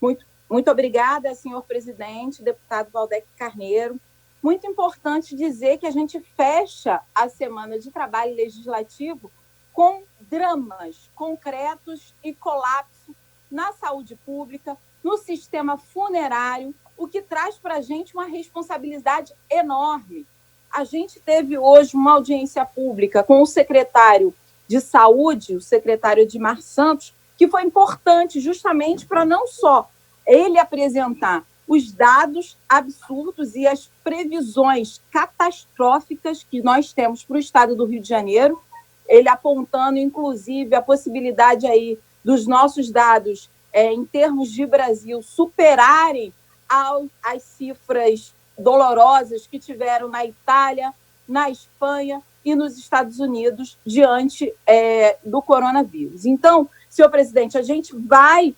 Muito obrigada, senhor presidente, deputado Valdec Carneiro. Muito importante dizer que a gente fecha a semana de trabalho legislativo com dramas concretos e colapso na saúde pública, no sistema funerário, o que traz para a gente uma responsabilidade enorme. A gente teve hoje uma audiência pública com o secretário de Saúde, o secretário Edmar Santos, que foi importante justamente para não só ele apresentar os dados absurdos e as previsões catastróficas que nós temos para o estado do Rio de Janeiro, ele apontando, inclusive, a possibilidade aí dos nossos dados, em termos de Brasil, superarem as cifras dolorosas que tiveram na Itália, na Espanha e nos Estados Unidos diante do coronavírus. Então, senhor presidente, a gente vai,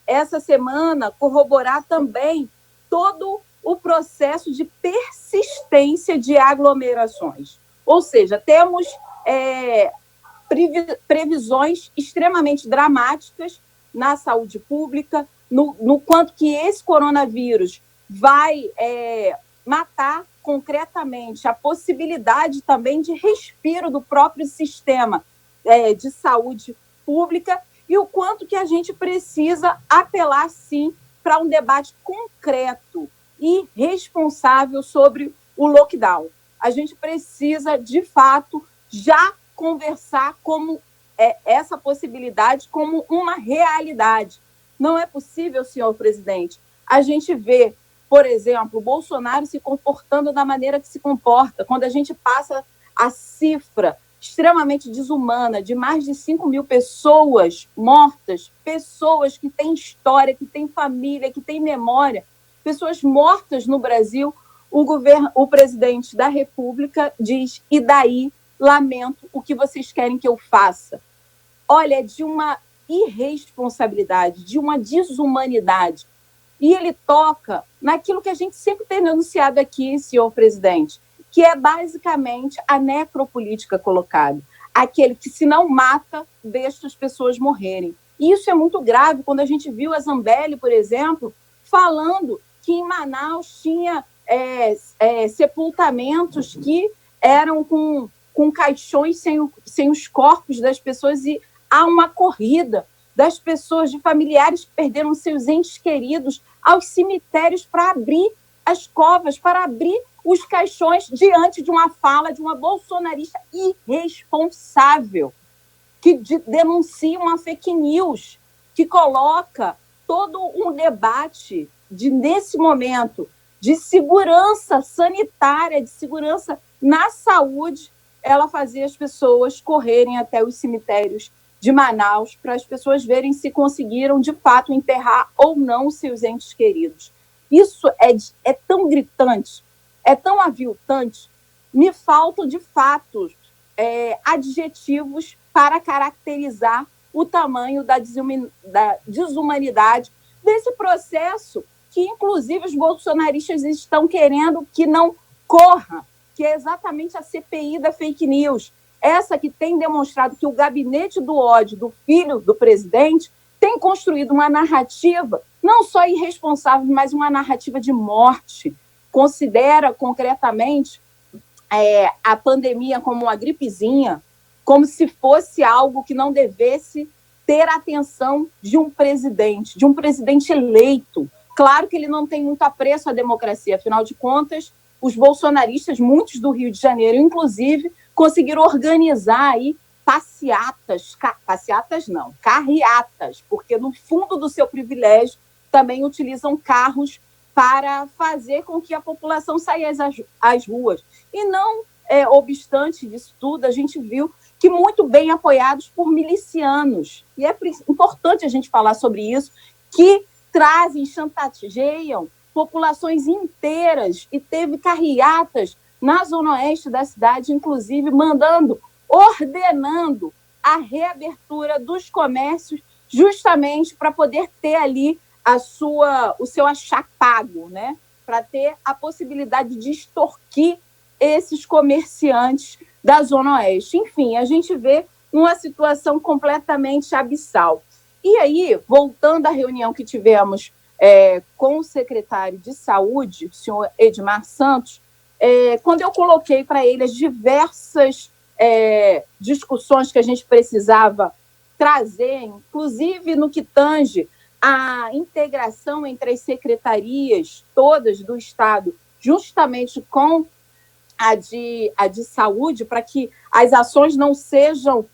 essa semana, corroborar também todo o processo de persistência de aglomerações. Ou seja, temos previsões extremamente dramáticas na saúde pública, no quanto que esse coronavírus vai matar concretamente a possibilidade também de respiro do próprio sistema de saúde pública e o quanto que a gente precisa apelar, sim, para um debate concreto e responsável sobre o lockdown. A gente precisa, de fato, já conversar como essa possibilidade como uma realidade. Não é possível, senhor presidente, a gente ver, por exemplo, o Bolsonaro se comportando da maneira que se comporta, quando a gente passa a cifra extremamente desumana de mais de 5 mil pessoas mortas, pessoas que têm história, que têm família, que têm memória, pessoas mortas no Brasil, o presidente da República diz, e daí, lamento, o que vocês querem que eu faça? Olha, é de uma irresponsabilidade, de uma desumanidade. E ele toca naquilo que a gente sempre tem denunciado aqui, senhor presidente, que é basicamente a necropolítica colocada. Aquele que, se não mata, deixa as pessoas morrerem. E isso é muito grave quando a gente viu a Zambelli, por exemplo, falando que em Manaus tinha sepultamentos que eram com caixões sem os corpos das pessoas e há uma corrida das pessoas, de familiares que perderam seus entes queridos aos cemitérios para abrir as covas, para abrir os caixões diante de uma fala de uma bolsonarista irresponsável, que denuncia uma fake news, que coloca todo um debate nesse momento de segurança sanitária, de segurança na saúde, ela fazia as pessoas correrem até os cemitérios de Manaus para as pessoas verem se conseguiram, de fato, enterrar ou não seus entes queridos. Isso é tão gritante, é tão aviltante, me faltam, de fato, adjetivos para caracterizar o tamanho da desumanidade desse processo que, inclusive, os bolsonaristas estão querendo que não corra, que é exatamente a CPI da fake news, essa que tem demonstrado que o gabinete do ódio do filho do presidente tem construído uma narrativa não só irresponsável, mas uma narrativa de morte. Considera concretamente a pandemia como uma gripezinha, como se fosse algo que não devesse ter a atenção de um presidente eleito. Claro que ele não tem muito apreço à democracia, afinal de contas, os bolsonaristas, muitos do Rio de Janeiro, inclusive, conseguiram organizar aí carreatas, porque no fundo do seu privilégio também utilizam carros para fazer com que a população saia às ruas. E não obstante disso tudo, a gente viu que muito bem apoiados por milicianos. E é importante a gente falar sobre isso, que trazem, chantageiam populações inteiras, e teve carreatas na zona oeste da cidade, inclusive ordenando a reabertura dos comércios, justamente para poder ter ali o seu achar pago, né? Para ter a possibilidade de extorquir esses comerciantes da zona oeste. Enfim, a gente vê uma situação completamente abissal. E aí, voltando à reunião que tivemos com o secretário de Saúde, o senhor Edmar Santos, quando eu coloquei para ele as diversas discussões que a gente precisava trazer, inclusive no que tange a integração entre as secretarias todas do Estado, justamente com a de saúde, para que as ações não sejam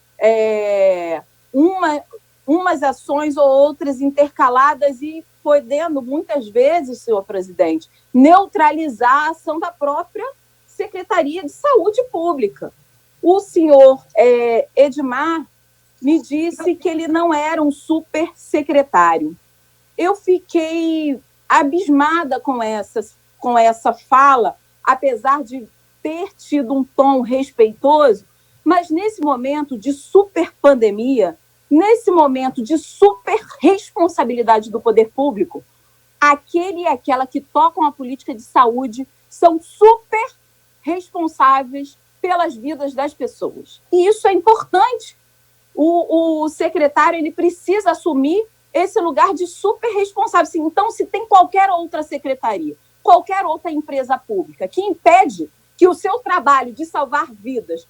umas ações ou outras intercaladas e podendo, muitas vezes, senhor presidente, neutralizar a ação da própria Secretaria de Saúde Pública. O senhor Edmar me disse que ele não era um super secretário. Eu fiquei abismada com essa fala, apesar de ter tido um tom respeitoso, mas nesse momento de super pandemia, nesse momento de super responsabilidade do poder público, aquele e aquela que tocam a política de saúde são super responsáveis pelas vidas das pessoas. E isso é importante. O secretário ele precisa assumir esse lugar de super responsável. Então, se tem qualquer outra secretaria, qualquer outra empresa pública que impede que o seu trabalho de salvar vidas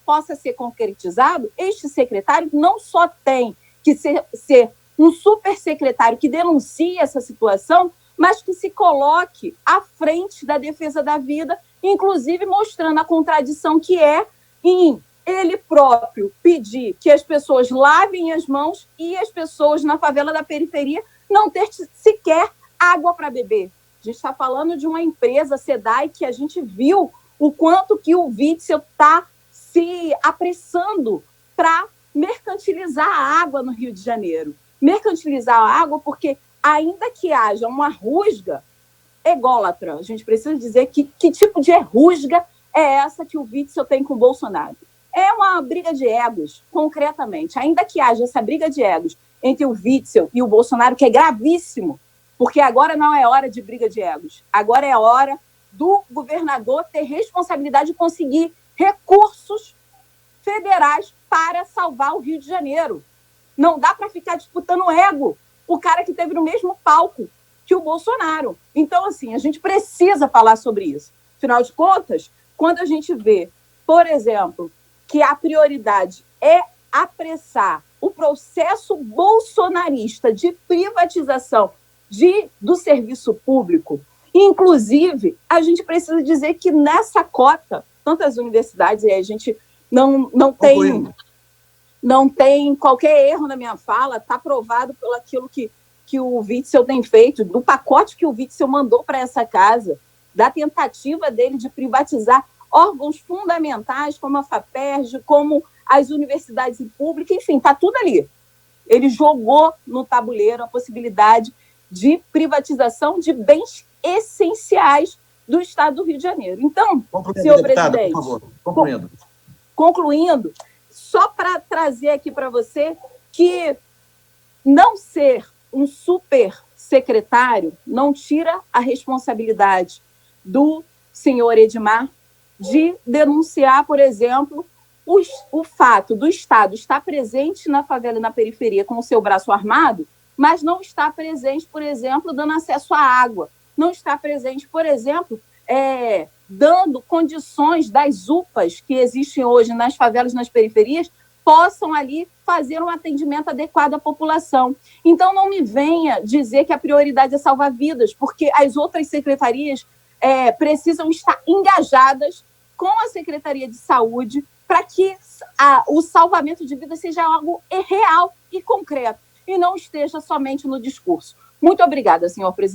possa ser concretizado, este secretário não só tem que ser um super secretário que denuncie essa situação, mas que se coloque à frente da defesa da vida, inclusive mostrando a contradição que é em ele próprio pedir que as pessoas lavem as mãos e as pessoas na favela da periferia não ter sequer água para beber. A gente está falando de uma empresa, SEDAI, que a gente viu o quanto que o Witzel está se apressando para mercantilizar a água no Rio de Janeiro. Mercantilizar a água porque, ainda que haja uma rusga ególatra, a gente precisa dizer que tipo de rusga é essa que o Witzel tem com o Bolsonaro. É uma briga de egos, concretamente. Ainda que haja essa briga de egos entre o Witzel e o Bolsonaro, que é gravíssimo, porque agora não é hora de briga de egos. Agora é hora do governador ter responsabilidade de conseguir recursos federais para salvar o Rio de Janeiro. Não dá para ficar disputando ego o cara que esteve no mesmo palco que o Bolsonaro. Então, assim, a gente precisa falar sobre isso. Afinal de contas, quando a gente vê, por exemplo, que a prioridade é apressar o processo bolsonarista de privatização do serviço público, inclusive, a gente precisa dizer que nessa cota, tantas universidades, e a gente não tem qualquer erro na minha fala, está provado pelo aquilo que o Witzel tem feito, do pacote que o Witzel mandou para essa casa, da tentativa dele de privatizar órgãos fundamentais como a FAPERJ, como as universidades públicas, enfim, está tudo ali. Ele jogou no tabuleiro a possibilidade de privatização de bens essenciais do Estado do Rio de Janeiro. Então, senhor presidente, por favor, concluindo, só para trazer aqui para você que não ser um super secretário não tira a responsabilidade do senhor Edmar de denunciar, por exemplo, o fato do Estado estar presente na favela e na periferia com o seu braço armado, mas não está presente, por exemplo, dando acesso à água, não está presente, por exemplo, dando condições das UPAs que existem hoje nas favelas e nas periferias possam ali fazer um atendimento adequado à população. Então, não me venha dizer que a prioridade é salvar vidas, porque as outras secretarias precisam estar engajadas com a Secretaria de Saúde para que o salvamento de vidas seja algo real e concreto, e não esteja somente no discurso. Muito obrigada, senhor presidente.